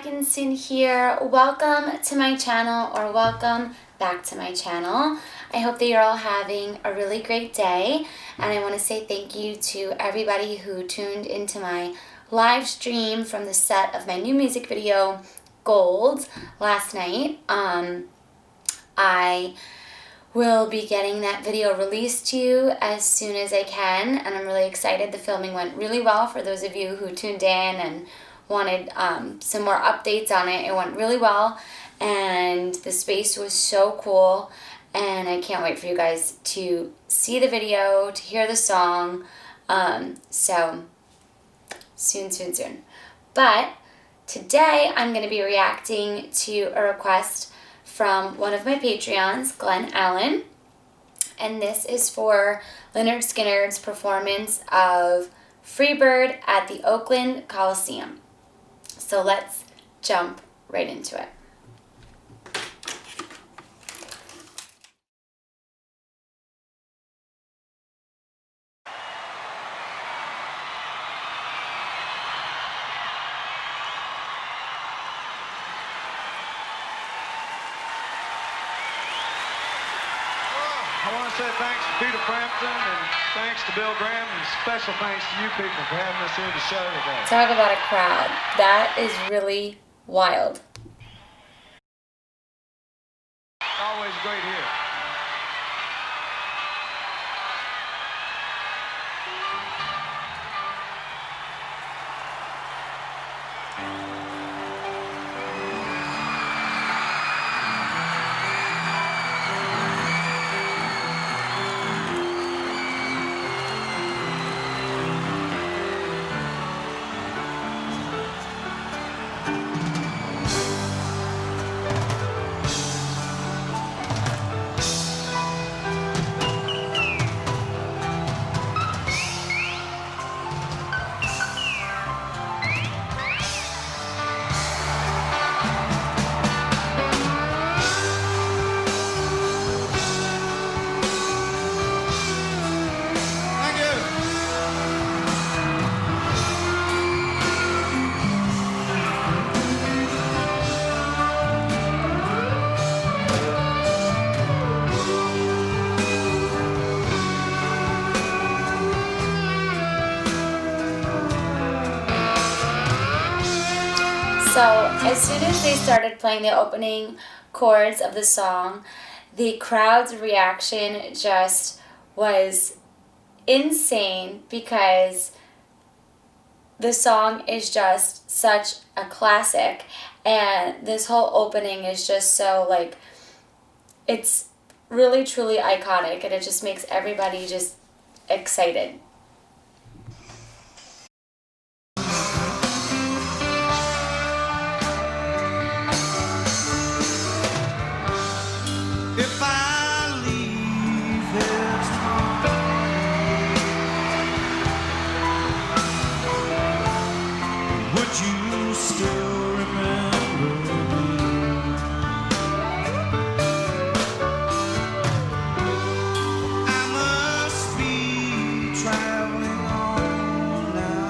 Atkinson here. Welcome to my channel, or welcome back to my channel. I hope that you're all having a really great day, and I want to say thank you to everybody who tuned into my live stream from the set of my new music video, Gold, last night. I will be getting that video released to you as soon as I can, and I'm really excited. The filming went really well for those of you who tuned in and wanted some more updates on it. It went really well, and the space was so cool, and I can't wait for you guys to see the video, to hear the song. So soon. But today I'm going to be reacting to a request from one of my Patreons, Glenn Allen, and this is for Lynyrd Skynyrd's performance of Freebird at the Oakland Coliseum. So let's jump right into it. I want to say thanks to Peter Frampton and thanks to Bill Graham, and special thanks to you people for having us here to show today. Talk about a crowd. That is really wild. Always great here. So as soon as they started playing the opening chords of the song, the crowd's reaction just was insane, because the song is just such a classic, and this whole opening is just so, like, it's really truly iconic, and it just makes everybody just excited. If I leave here tomorrow, would you still remember me? I must be traveling on now,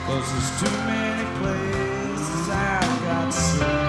'cause there's too many places I've got to see.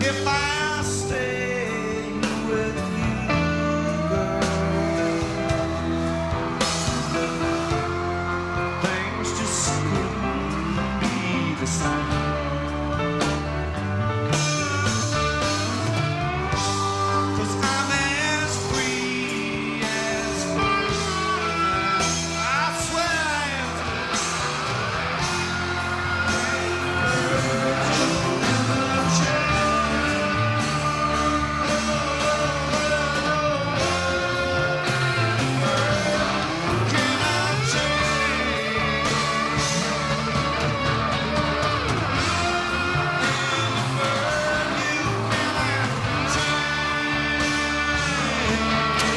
If I stay with you, girl, things just couldn't be the same. 'Cause I'm as free as a bird. I swear I am.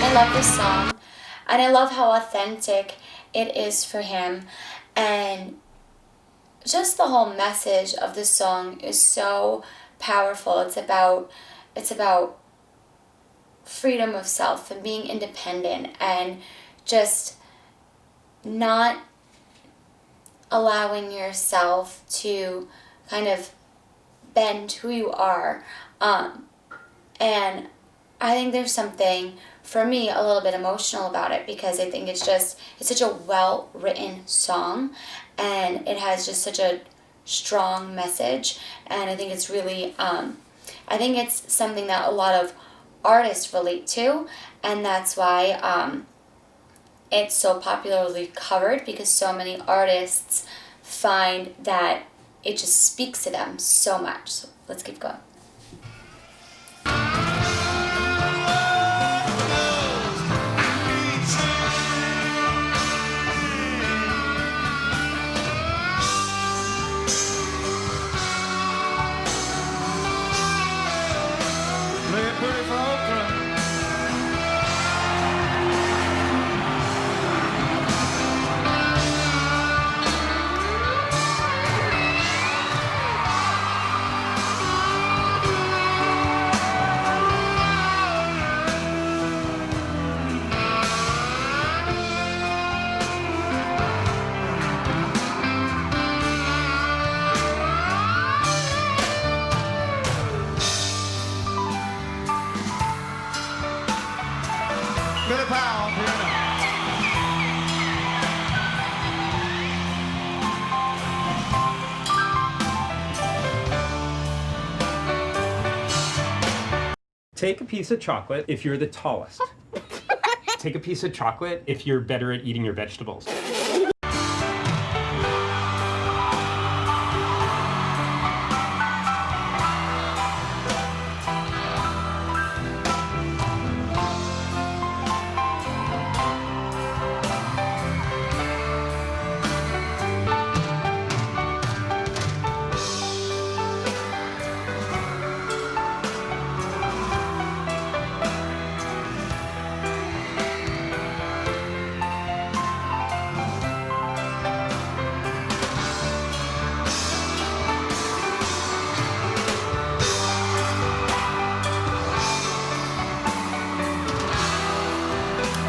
I love this song, and I love how authentic it is for him, and just the whole message of the song is so powerful. It's about freedom of self and being independent and just not allowing yourself to kind of bend who you are. And I think there's something, for me, a little bit emotional about it, because I think it's such a well-written song, and it has just such a strong message, and I think it's really, I think it's something that a lot of artists relate to, and that's why it's so popularly covered, because so many artists find that it just speaks to them so much. So let's keep going. Billy Powell here now. Take a piece of chocolate if you're the tallest. Take a piece of chocolate if you're better at eating your vegetables.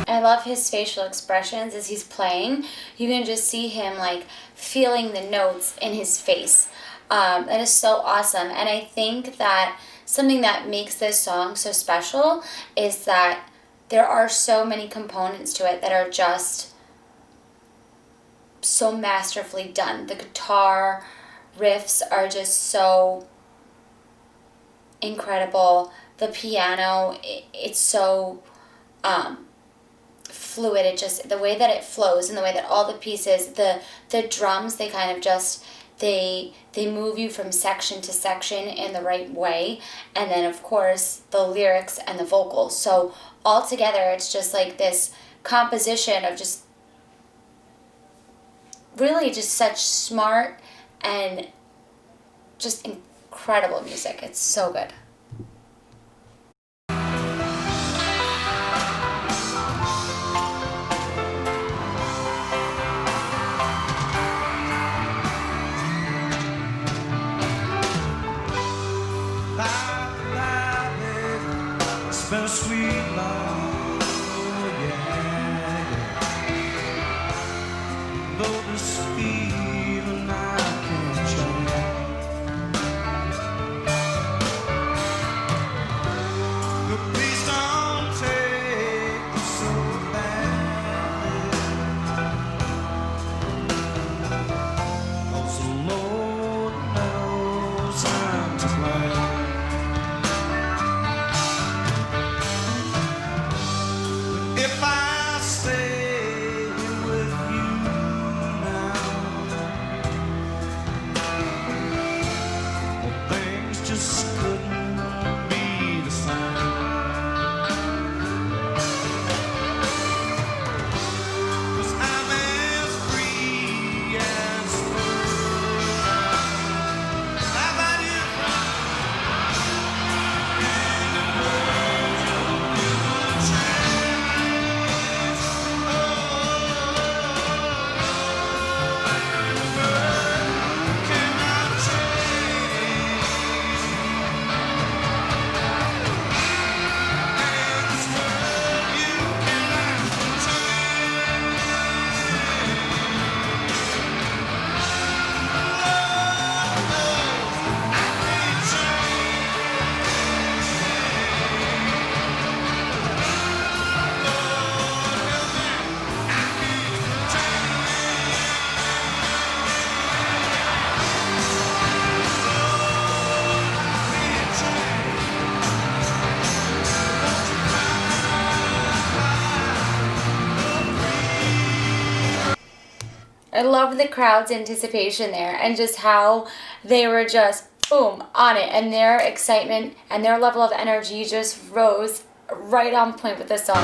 I love his facial expressions as he's playing. You can just see him like feeling the notes in his face. That is so awesome. And I think that something that makes this song so special is that there are so many components to it that are just so masterfully done. The guitar riffs are just so incredible. The piano, it's so fluid. It just, the way that it flows and the way that all the pieces, the drums, they kind of just, they move you from section to section in the right way. And then of course the lyrics and the vocals. So all together it's just like this composition of just really just such smart and just incredible music. It's so good. It's been a sweet life, oh yeah. Though this feeling I can't change. But please don't take it so badly, 'cause the Lord knows I'm to blame. love the crowd's anticipation there and just how they were just boom on it, and their excitement and their level of energy just rose right on point with the song.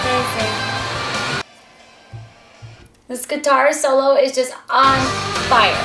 Amazing. This guitar solo is just on fire.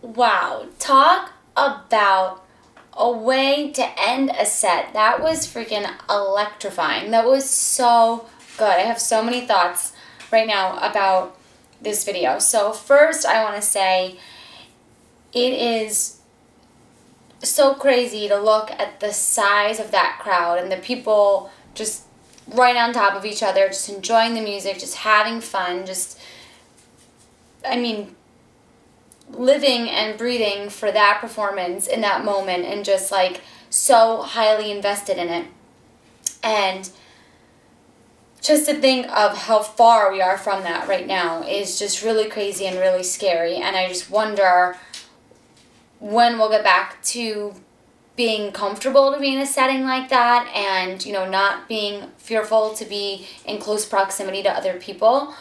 Wow, talk about a way to end a set. That was freaking electrifying. That was so good. I have so many thoughts right now about this video. So first I want to say it is so crazy to look at the size of that crowd and the people just right on top of each other, just enjoying the music, just having fun, just, I mean, living and breathing for that performance in that moment and just like so highly invested in it. And just to think of how far we are from that right now is just really crazy and really scary. And I just wonder when we'll get back to being comfortable to be in a setting like that and, you know, not being fearful to be in close proximity to other people.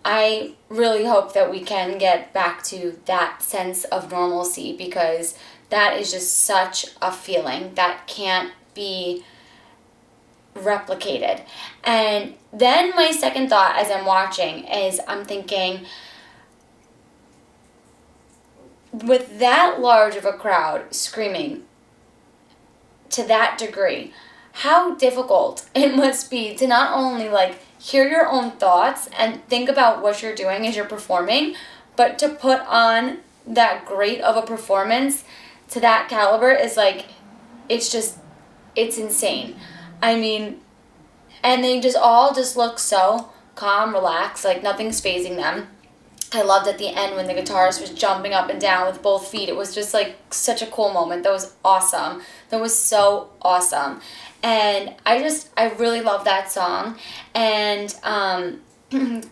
I really hope that we can get back to that sense of normalcy, because that is just such a feeling that can't be replicated. And then my second thought as I'm watching is I'm thinking, with that large of a crowd screaming to that degree, how difficult it must be to not only like hear your own thoughts and think about what you're doing as you're performing, but to put on that great of a performance to that caliber is like, it's insane. I mean, and they just all just look so calm, relaxed, like nothing's fazing them. I loved at the end when the guitarist was jumping up and down with both feet. It was just like such a cool moment. That was awesome. That was so awesome. And I really love that song. And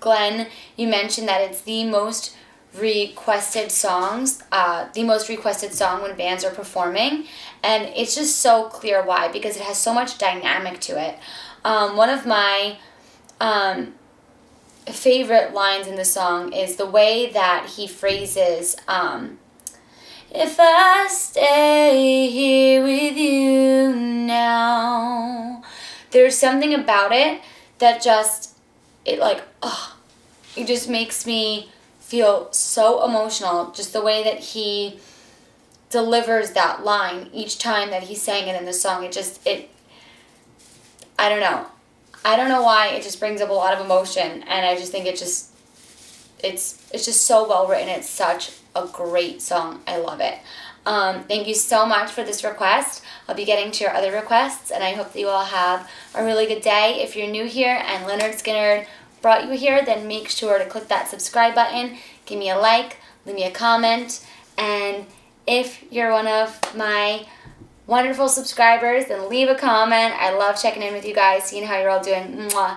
Glenn, you mentioned that it's the most requested song when bands are performing. And it's just so clear why, because it has so much dynamic to it. One of my favorite lines in the song is the way that he phrases, if I stay here with you now. There's something about it that it just makes me feel so emotional, just the way that he delivers that line each time that he's saying it in the song. I don't know. I don't know why, it just brings up a lot of emotion, and I just think it's just so well written. It's such a great song. I love it. Thank you so much for this request. I'll be getting to your other requests, and I hope that you all have a really good day. If you're new here and Lynyrd Skynyrd brought you here, then make sure to click that subscribe button, give me a like, leave me a comment, and if you're one of my wonderful subscribers, then leave a comment. I love checking in with you guys, seeing how you're all doing. Mwah.